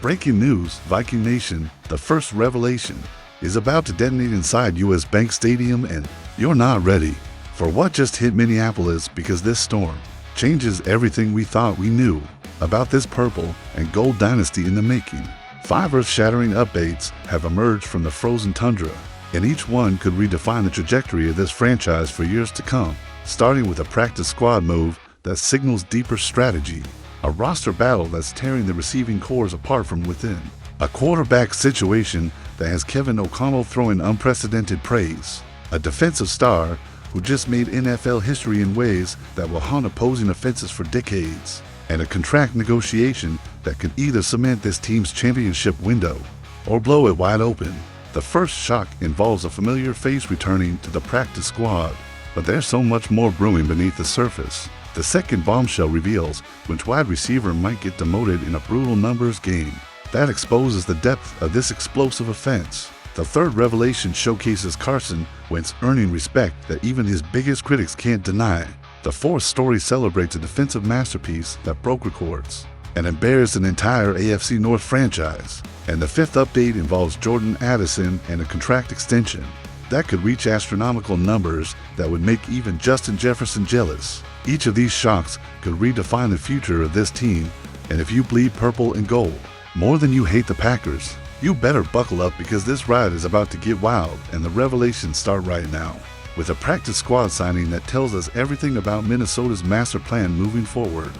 Breaking news, Viking Nation, the first revelation is about to detonate inside US Bank Stadium, and you're not ready for what just hit Minneapolis, because this storm changes everything we thought we knew about this purple and gold dynasty in the making. 5 earth-shattering updates have emerged from the frozen tundra, and each one could redefine the trajectory of this franchise for years to come, starting with a practice squad move that signals deeper strategy, a roster battle that's tearing the receiving cores apart from within, a quarterback situation that has Kevin O'Connell throwing unprecedented praise, a defensive star who just made NFL history in ways that will haunt opposing offenses for decades, and a contract negotiation that could either cement this team's championship window or blow it wide open. The first shock involves a familiar face returning to the practice squad, but there's so much more brewing beneath the surface. The second bombshell reveals which wide receiver might get demoted in a brutal numbers game. That exposes the depth of this explosive offense. The third revelation showcases Carson Wentz earning respect that even his biggest critics can't deny. The fourth story celebrates a defensive masterpiece that broke records and embarrassed an entire AFC North franchise. And the fifth update involves Jordan Addison and a contract extension that could reach astronomical numbers that would make even Justin Jefferson jealous. Each of these shocks could redefine the future of this team, and if you bleed purple and gold more than you hate the Packers, you better buckle up, because this ride is about to get wild, and the revelations start right now, with a practice squad signing that tells us everything about Minnesota's master plan moving forward.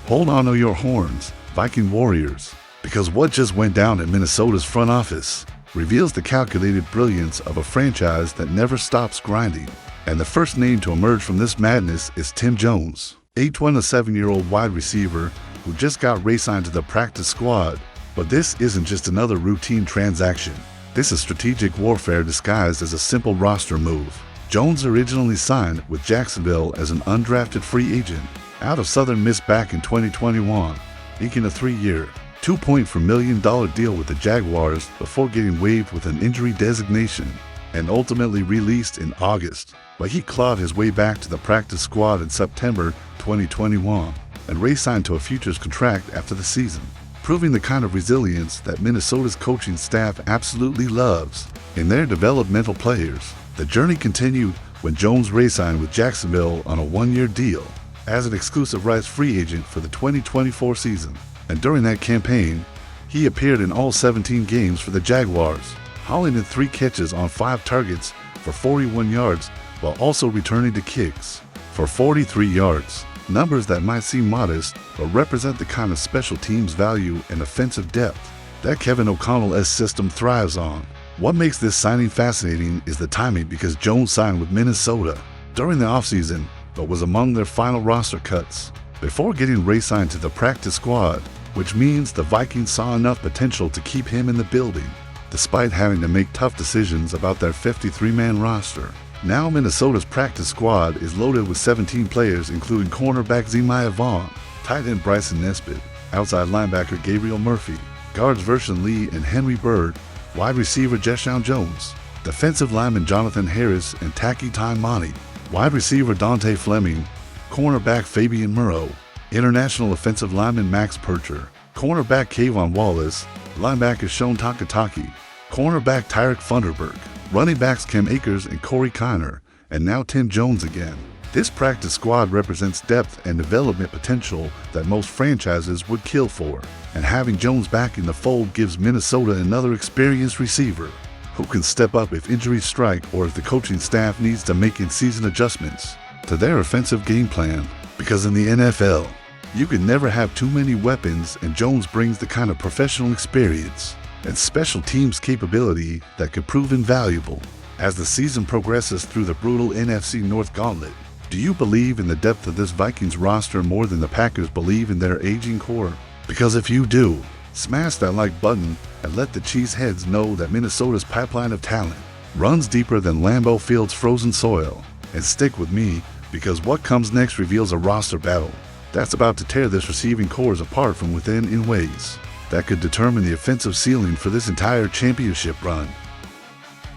Hold on to your horns, Viking Warriors, because what just went down at Minnesota's front office reveals the calculated brilliance of a franchise that never stops grinding. And the first name to emerge from this madness is Tim Jones, a 27-year-old wide receiver who just got re-signed to the practice squad. But this isn't just another routine transaction. This is strategic warfare disguised as a simple roster move. Jones originally signed with Jacksonville as an undrafted free agent out of Southern Miss back in 2021, inking a 3-year, $2.4 million deal with the Jaguars before getting waived with an injury designation and ultimately released in August. But he clawed his way back to the practice squad in September 2021 and re-signed to a futures contract after the season, proving the kind of resilience that Minnesota's coaching staff absolutely loves in their developmental players. The journey continued when Jones re-signed with Jacksonville on a 1-year deal as an exclusive rights free agent for the 2024 season. And during that campaign, he appeared in all 17 games for the Jaguars, hauling in 3 catches on 5 targets for 41 yards, while also returning to kicks for 43 yards. Numbers that might seem modest, but represent the kind of special teams value and offensive depth that Kevin O'Connell's system thrives on. What makes this signing fascinating is the timing, because Jones signed with Minnesota during the offseason, but was among their final roster cuts before getting re-signed to the practice squad, which means the Vikings saw enough potential to keep him in the building, despite having to make tough decisions about their 53-man roster. Now Minnesota's practice squad is loaded with 17 players, including cornerback Zemiah Vaughn, tight end Bryson Nesbitt, outside linebacker Gabriel Murphy, guards Vershawn Lee and Henry Bird, wide receiver Jeshaun Jones, defensive lineman Jonathan Harris and Taki Taimani, wide receiver Dante Fleming, cornerback Fabian Murrow, international offensive lineman Max Percher, cornerback Kayvon Wallace, linebacker Shone Takataki, cornerback Tyrek Funderburg, running backs Cam Akers and Corey Kiner, and now Tim Jones again. This practice squad represents depth and development potential that most franchises would kill for, and having Jones back in the fold gives Minnesota another experienced receiver who can step up if injuries strike or if the coaching staff needs to make in-season adjustments to their offensive game plan. Because in the NFL, you can never have too many weapons, and Jones brings the kind of professional experience and special teams capability that could prove invaluable as the season progresses through the brutal NFC North gauntlet. Do you believe in the depth of this Vikings roster more than the Packers believe in their aging core? Because if you do, smash that like button and let the cheeseheads know that Minnesota's pipeline of talent runs deeper than Lambeau Field's frozen soil. And stick with me, because what comes next reveals a roster battle that's about to tear this receiving cores apart from within in ways that could determine the offensive ceiling for this entire championship run.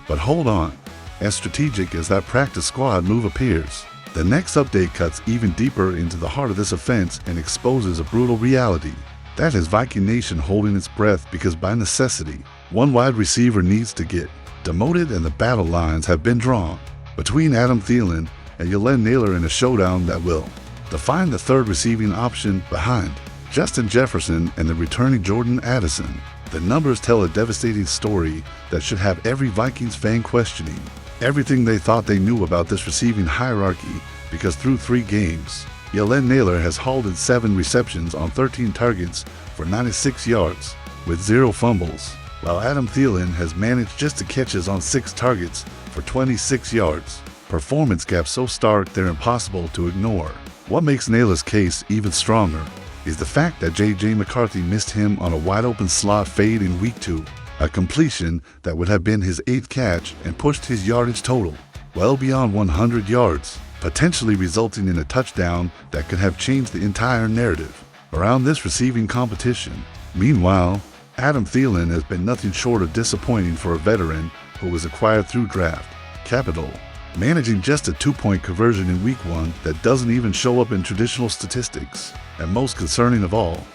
But hold on, as strategic as that practice squad move appears, the next update cuts even deeper into the heart of this offense and exposes a brutal reality. That is Viking Nation holding its breath because by necessity, one wide receiver needs to get demoted and the battle lines have been drawn between Adam Thielen and Jalen Nailor in a showdown that will define the third receiving option behind Justin Jefferson and the returning Jordan Addison. The numbers tell a devastating story that should have every Vikings fan questioning everything they thought they knew about this receiving hierarchy, because through 3 games, Jalen Nailor has hauled in 7 receptions on 13 targets for 96 yards with 0 fumbles, while Adam Thielen has managed just 2 catches on 6 targets for 26 yards. Performance gaps so stark they're impossible to ignore. What makes Nailor's case even stronger is the fact that J.J. McCarthy missed him on a wide-open slot fade in Week 2, a completion that would have been his 8th catch and pushed his yardage total well beyond 100 yards, potentially resulting in a touchdown that could have changed the entire narrative around this receiving competition. Meanwhile, Adam Thielen has been nothing short of disappointing for a veteran who was acquired through draft capital, managing just a 2-point conversion in Week 1 that doesn't even show up in traditional statistics. And most concerning of all,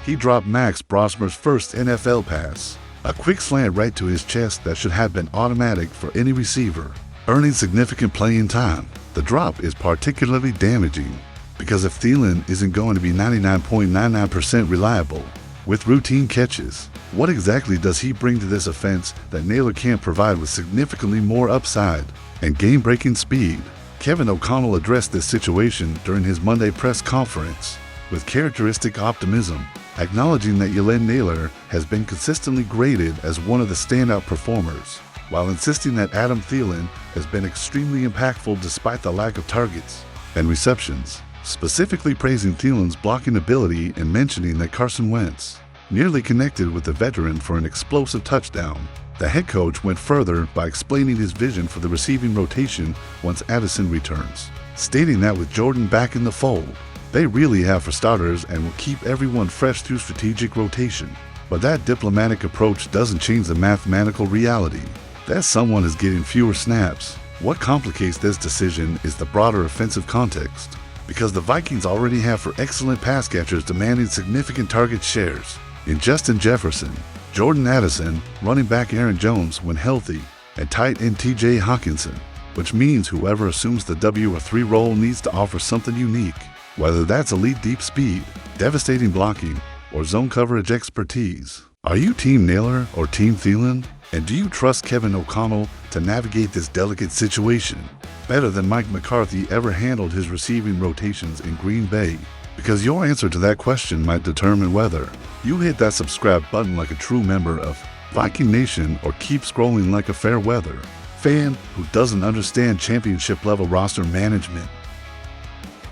he dropped Max Brosmer's first NFL pass, a quick slant right to his chest that should have been automatic for any receiver, earning significant playing time. The drop is particularly damaging because if Thielen isn't going to be 99.99% reliable with routine catches, what exactly does he bring to this offense that Nailor can't provide with significantly more upside and game-breaking speed? Kevin O'Connell addressed this situation during his Monday press conference with characteristic optimism, acknowledging that Jalen Nailor has been consistently graded as one of the standout performers, while insisting that Adam Thielen has been extremely impactful despite the lack of targets and receptions, specifically praising Thielen's blocking ability and mentioning that Carson Wentz nearly connected with the veteran for an explosive touchdown. The head coach went further by explaining his vision for the receiving rotation once Addison returns, stating that with Jordan back in the fold, they really have for starters and will keep everyone fresh through strategic rotation. But that diplomatic approach doesn't change the mathematical reality that someone is getting fewer snaps. What complicates this decision is the broader offensive context, because the Vikings already have for excellent pass catchers demanding significant target shares in Justin Jefferson, Jordan Addison, running back Aaron Jones when healthy, and tight end T.J. Hawkinson, which means whoever assumes the WR3 role needs to offer something unique, whether that's elite deep speed, devastating blocking, or zone coverage expertise. Are you Team Nailor or Team Thielen? And do you trust Kevin O'Connell to navigate this delicate situation better than Mike McCarthy ever handled his receiving rotations in Green Bay? Because your answer to that question might determine whether you hit that subscribe button like a true member of Viking Nation or keep scrolling like a fair weather fan who doesn't understand championship level roster management.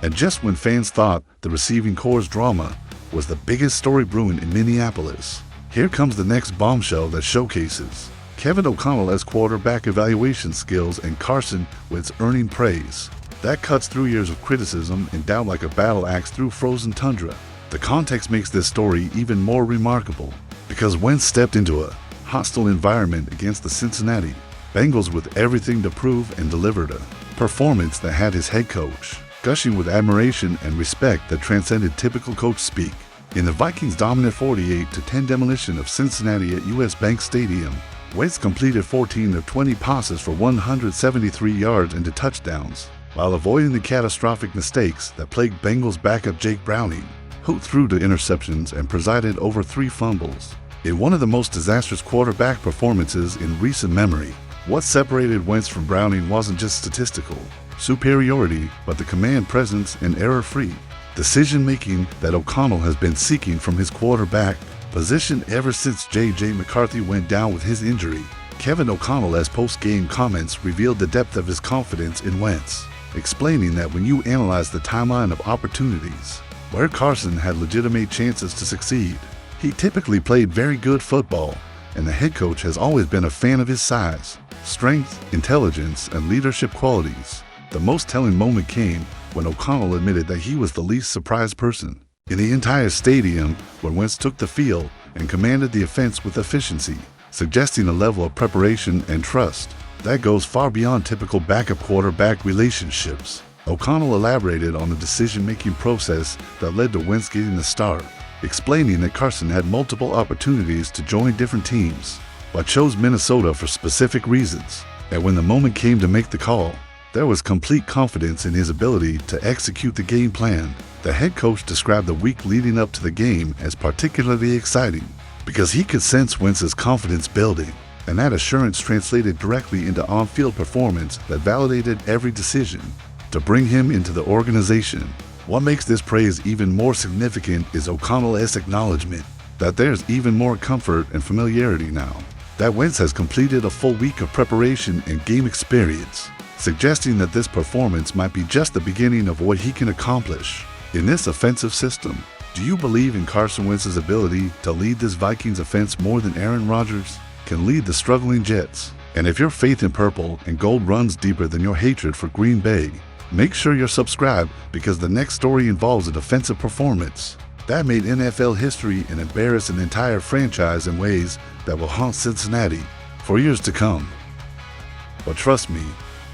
And just when fans thought the receiving corps' drama was the biggest story brewing in Minneapolis, here comes the next bombshell that showcases Kevin O'Connell as quarterback evaluation skills and Carson Wentz earning praise. That cuts through years of criticism and down like a battle axe through frozen tundra. The context makes this story even more remarkable, because Wentz stepped into a hostile environment against the Cincinnati Bengals with everything to prove and delivered a performance that had his head coach gushing with admiration and respect that transcended typical coach speak. In the Vikings' dominant 48-10 demolition of Cincinnati at US Bank Stadium, Wentz completed 14 of 20 passes for 173 yards and 2 touchdowns, while avoiding the catastrophic mistakes that plagued Bengals backup Jake Browning, who threw 2 interceptions and presided over 3 fumbles. In one of the most disastrous quarterback performances in recent memory, what separated Wentz from Browning wasn't just statistical superiority, but the command presence and error-free decision-making that O'Connell has been seeking from his quarterback position ever since J.J. McCarthy went down with his injury. Kevin O'Connell's post-game comments revealed the depth of his confidence in Wentz, explaining that when you analyze the timeline of opportunities where Carson had legitimate chances to succeed, he typically played very good football, and the head coach has always been a fan of his size, strength, intelligence, and leadership qualities. The most telling moment came when O'Connell admitted that he was the least surprised person in the entire stadium when Wentz took the field and commanded the offense with efficiency, suggesting a level of preparation and trust that goes far beyond typical backup quarterback relationships. O'Connell elaborated on the decision-making process that led to Wentz getting the start, explaining that Carson had multiple opportunities to join different teams, but chose Minnesota for specific reasons. And when the moment came to make the call, there was complete confidence in his ability to execute the game plan. The head coach described the week leading up to the game as particularly exciting because he could sense Wentz's confidence building, and that assurance translated directly into on-field performance that validated every decision to bring him into the organization. What makes this praise even more significant is O'Connell's acknowledgement that there's even more comfort and familiarity now, that Wentz has completed a full week of preparation and game experience, suggesting that this performance might be just the beginning of what he can accomplish in this offensive system. Do you believe in Carson Wentz's ability to lead this Vikings offense more than Aaron Rodgers can lead the struggling Jets? And if your faith in purple and gold runs deeper than your hatred for Green Bay, make sure you're subscribed, because the next story involves a defensive performance that made NFL history and embarrassed an entire franchise in ways that will haunt Cincinnati for years to come. But trust me,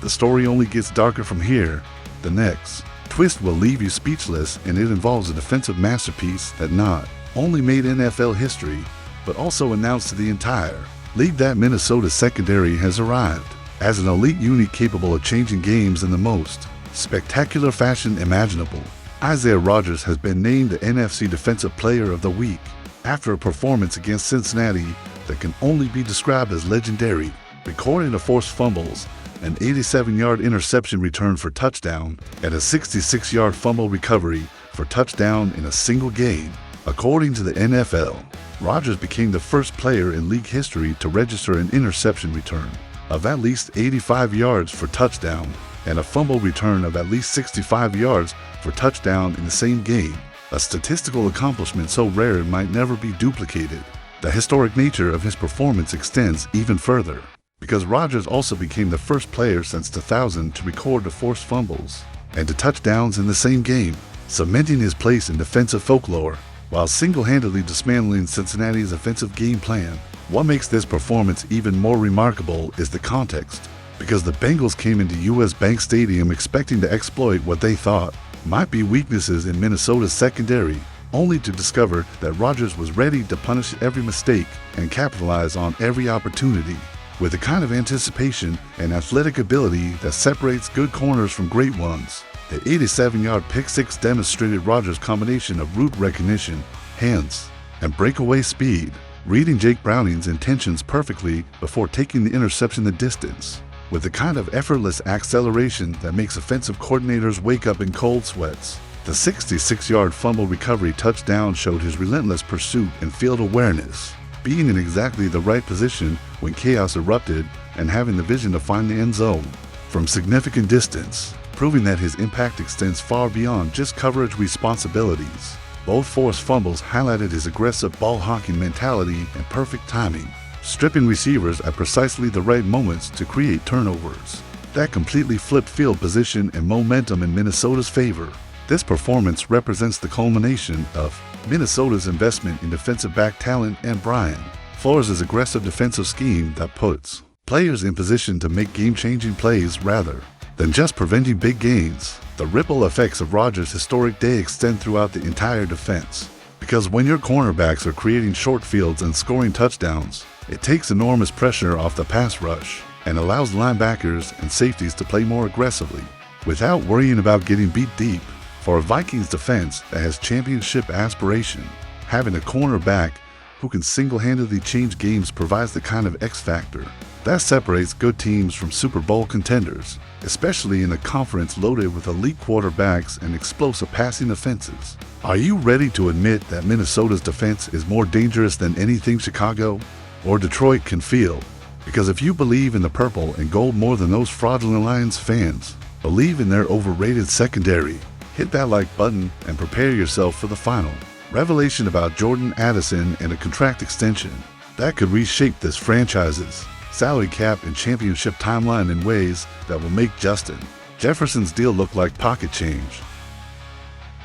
the story only gets darker from here. The next twist will leave you speechless, and it involves a defensive masterpiece that not only made NFL history, but also announced to the entire league that Minnesota's secondary has arrived as an elite unit capable of changing games in the most spectacular fashion imaginable. Isaiah Rodgers has been named the NFC Defensive Player of the Week after a performance against Cincinnati that can only be described as legendary, recording the forced fumbles, an 87-yard interception return for touchdown, and a 66-yard fumble recovery for touchdown in a single game. According to the NFL, Rodgers became the first player in league history to register an interception return of at least 85 yards for touchdown and a fumble return of at least 65 yards for touchdown in the same game, a statistical accomplishment so rare it might never be duplicated. The historic nature of his performance extends even further, because Rodgers also became the first player since 2000 to record the forced fumbles and to touchdowns in the same game, cementing his place in defensive folklore while single-handedly dismantling Cincinnati's offensive game plan. What makes this performance even more remarkable is the context, because the Bengals came into US Bank Stadium expecting to exploit what they thought might be weaknesses in Minnesota's secondary, only to discover that Rodgers was ready to punish every mistake and capitalize on every opportunity. With the kind of anticipation and athletic ability that separates good corners from great ones, the 87-yard pick-six demonstrated Rodgers' combination of route recognition, hands, and breakaway speed, reading Jake Browning's intentions perfectly before taking the interception the distance, with the kind of effortless acceleration that makes offensive coordinators wake up in cold sweats. The 66-yard fumble recovery touchdown showed his relentless pursuit and field awareness, being in exactly the right position when chaos erupted and having the vision to find the end zone from significant distance, proving that his impact extends far beyond just coverage responsibilities. Both forced fumbles highlighted his aggressive ball-hawking mentality and perfect timing, stripping receivers at precisely the right moments to create turnovers that completely flipped field position and momentum in Minnesota's favor. This performance represents the culmination of Minnesota's investment in defensive back talent and Brian Flores' aggressive defensive scheme that puts players in position to make game-changing plays rather than just preventing big gains. The ripple effects of Rodgers' historic day extend throughout the entire defense, because when your cornerbacks are creating short fields and scoring touchdowns, it takes enormous pressure off the pass rush and allows linebackers and safeties to play more aggressively without worrying about getting beat deep. For a Vikings defense that has championship aspiration, having a cornerback who can single-handedly change games provides the kind of X factor that separates good teams from Super Bowl contenders, especially in a conference loaded with elite quarterbacks and explosive passing offenses. Are you ready to admit that Minnesota's defense is more dangerous than anything Chicago or Detroit can field? Because if you believe in the purple and gold more than those fraudulent Lions fans believe in their overrated secondary, hit that like button and prepare yourself for the final revelation about Jordan Addison and a contract extension that could reshape this franchise's salary cap and championship timeline in ways that will make Justin Jefferson's deal look like pocket change.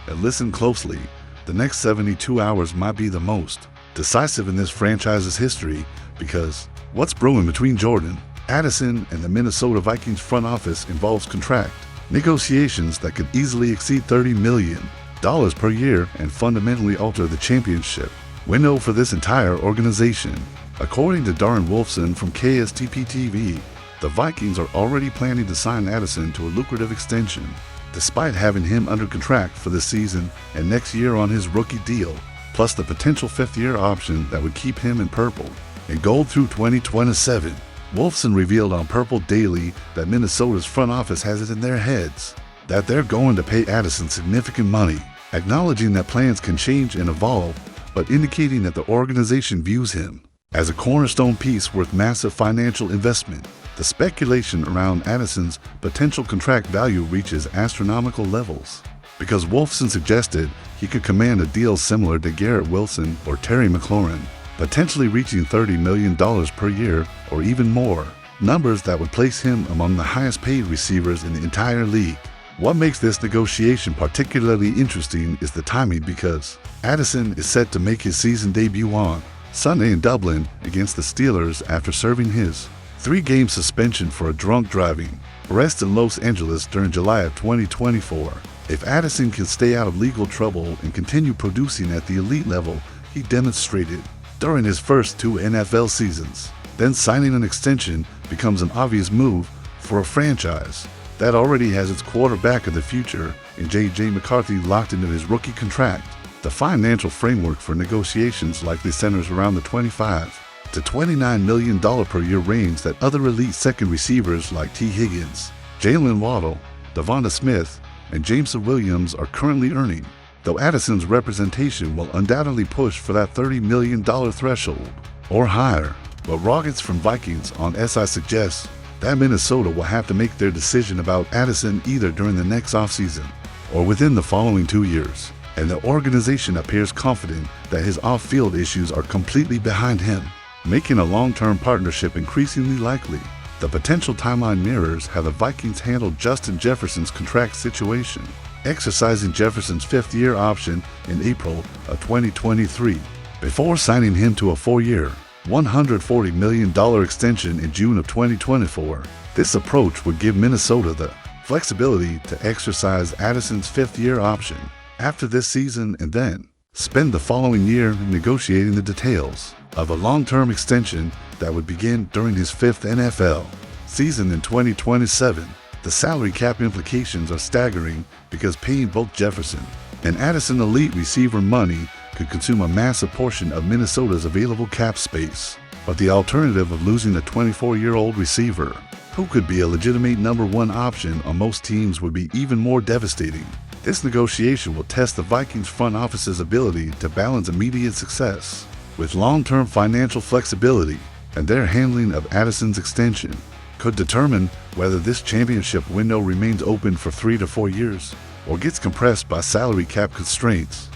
And listen closely, the next 72 hours might be the most decisive in this franchise's history, because what's brewing between Jordan Addison and the Minnesota Vikings front office involves contract negotiations that could easily exceed $30 million. per year and fundamentally alter the championship window for this entire organization. According to Darren Wolfson from KSTP-TV, the Vikings are already planning to sign Addison to a lucrative extension, despite having him under contract for this season and next year on his rookie deal, plus the potential fifth-year option that would keep him in purple and gold through 2027. Wolfson revealed on Purple Daily that Minnesota's front office has it in their heads that they're going to pay Addison significant money, acknowledging that plans can change and evolve, but indicating that the organization views him as a cornerstone piece worth massive financial investment. The speculation around Addison's potential contract value reaches astronomical levels, because Wolfson suggested he could command a deal similar to Garrett Wilson or Terry McLaurin, potentially reaching $30 million per year or even more, numbers that would place him among the highest paid receivers in the entire league. What makes this negotiation particularly interesting is the timing, because Addison is set to make his season debut on Sunday in Dublin against the Steelers after serving his 3-game suspension for a drunk driving arrest in Los Angeles during July of 2024. If Addison can stay out of legal trouble and continue producing at the elite level he demonstrated during his first 2 NFL seasons, then signing an extension becomes an obvious move for a franchise that already has its quarterback of the future in J.J. McCarthy locked into his rookie contract. The financial framework for negotiations likely centers around the $25 to $29 million per year range that other elite second receivers like T. Higgins, Jalen Waddle, Devonta Smith, and Jameson Williams are currently earning, though Addison's representation will undoubtedly push for that $30 million threshold or higher. But rockets from Vikings on SI suggests that Minnesota will have to make their decision about Addison either during the next offseason or within the following 2 years, and the organization appears confident that his off-field issues are completely behind him, making a long-term partnership increasingly likely. The potential timeline mirrors how the Vikings handled Justin Jefferson's contract situation, exercising Jefferson's 5th-year option in April of 2023, before signing him to a 4-year, $140 million extension in June of 2024. This approach would give Minnesota the flexibility to exercise Addison's 5th-year option after this season and then spend the following year negotiating the details of a long-term extension that would begin during his 5th NFL season in 2027. The salary cap implications are staggering, because paying both Jefferson and Addison elite receiver money could consume a massive portion of Minnesota's available cap space. But the alternative of losing a 24-year-old receiver, who could be a legitimate number 1 option on most teams, would be even more devastating. This negotiation will test the Vikings front office's ability to balance immediate success with long-term financial flexibility, and their handling of Addison's extension could determine whether this championship window remains open for 3 to 4 years or gets compressed by salary cap constraints.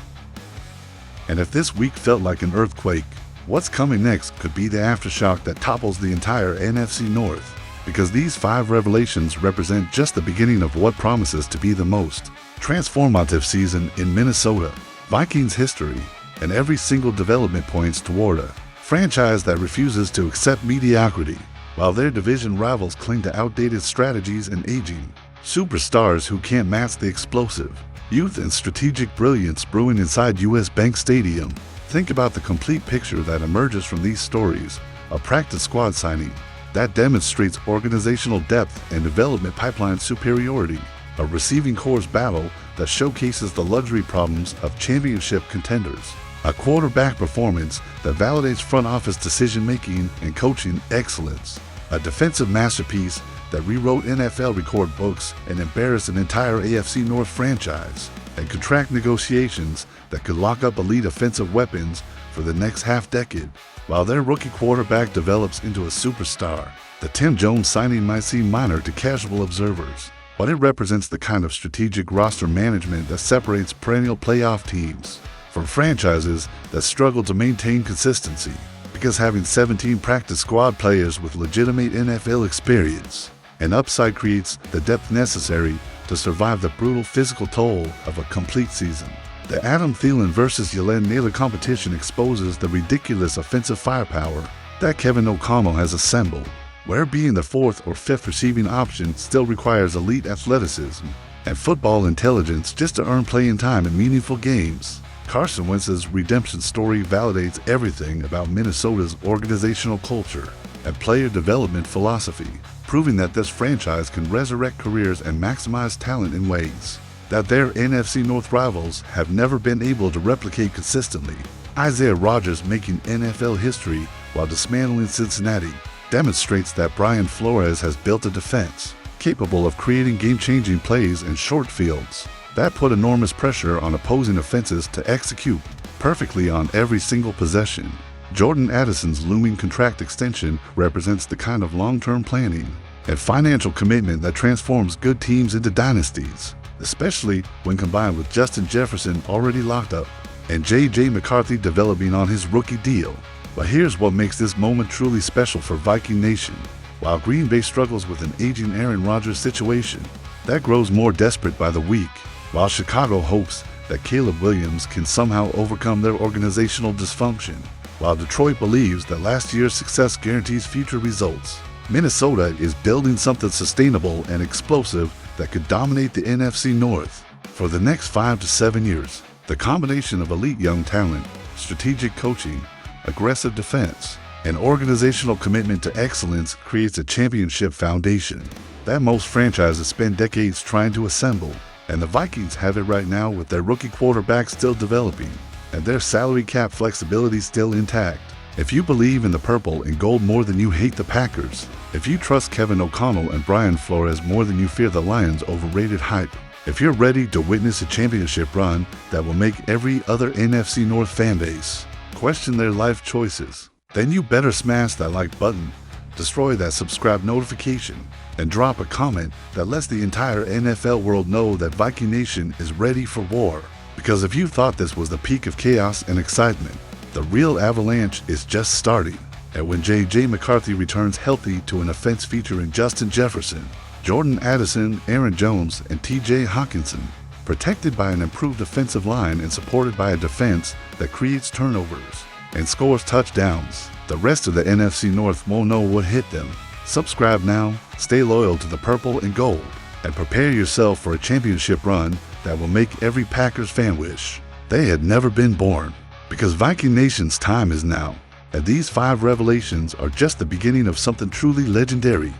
And if this week felt like an earthquake, what's coming next could be the aftershock that topples the entire NFC North, because these 5 revelations represent just the beginning of what promises to be the most transformative season in Minnesota Vikings history, and every single development points toward a franchise that refuses to accept mediocrity, while their division rivals cling to outdated strategies and aging superstars who can't match the explosive youth and strategic brilliance brewing inside US Bank Stadium. Think about the complete picture that emerges from these stories: a practice squad signing that demonstrates organizational depth and development pipeline superiority, a receiving corps battle that showcases the luxury problems of championship contenders, a quarterback performance that validates front office decision-making and coaching excellence, a defensive masterpiece that rewrote NFL record books and embarrassed an entire AFC North franchise, and contract negotiations that could lock up elite offensive weapons for the next half-decade, while their rookie quarterback develops into a superstar. The Tim Jones signing might seem minor to casual observers, but it represents the kind of strategic roster management that separates perennial playoff teams from franchises that struggle to maintain consistency, because having 17 practice squad players with legitimate NFL experience and upside creates the depth necessary to survive the brutal physical toll of a complete season. The Adam Thielen versus Jalen Naylor competition exposes the ridiculous offensive firepower that Kevin O'Connell has assembled, where being the 4th or 5th receiving option still requires elite athleticism and football intelligence just to earn playing time in meaningful games. Carson Wentz's redemption story validates everything about Minnesota's organizational culture and player development philosophy, proving that this franchise can resurrect careers and maximize talent in ways that their NFC North rivals have never been able to replicate consistently. Isaiah Rodgers making NFL history while dismantling Cincinnati demonstrates that Brian Flores has built a defense capable of creating game-changing plays in short fields that put enormous pressure on opposing offenses to execute perfectly on every single possession. Jordan Addison's looming contract extension represents the kind of long-term planning and financial commitment that transforms good teams into dynasties, especially when combined with Justin Jefferson already locked up and J.J. McCarthy developing on his rookie deal. But here's what makes this moment truly special for Viking Nation. While Green Bay struggles with an aging Aaron Rodgers situation that grows more desperate by the week, while Chicago hopes that Caleb Williams can somehow overcome their organizational dysfunction, while Detroit believes that last year's success guarantees future results, Minnesota is building something sustainable and explosive that could dominate the NFC North for the next 5 to 7 years. The combination of elite young talent, strategic coaching, aggressive defense, and organizational commitment to excellence creates a championship foundation that most franchises spend decades trying to assemble. And the Vikings have it right now with their rookie quarterback still developing and their salary cap flexibility still intact. If you believe in the purple and gold more than you hate the Packers, if you trust Kevin O'Connell and Brian Flores more than you fear the Lions' overrated hype, if you're ready to witness a championship run that will make every other NFC North fanbase question their life choices, then you better smash that like button, destroy that subscribe notification, and drop a comment that lets the entire NFL world know that Viking Nation is ready for war. Because if you thought this was the peak of chaos and excitement, the real avalanche is just starting. And when J.J. McCarthy returns healthy to an offense featuring Justin Jefferson, Jordan Addison, Aaron Jones, and T.J. Hawkinson, protected by an improved offensive line and supported by a defense that creates turnovers and scores touchdowns, the rest of the NFC North won't know what hit them. Subscribe now, stay loyal to the purple and gold, and prepare yourself for a championship run that will make every Packers fan wish they had never been born. Because Viking Nation's time is now, and these 5 revelations are just the beginning of something truly legendary.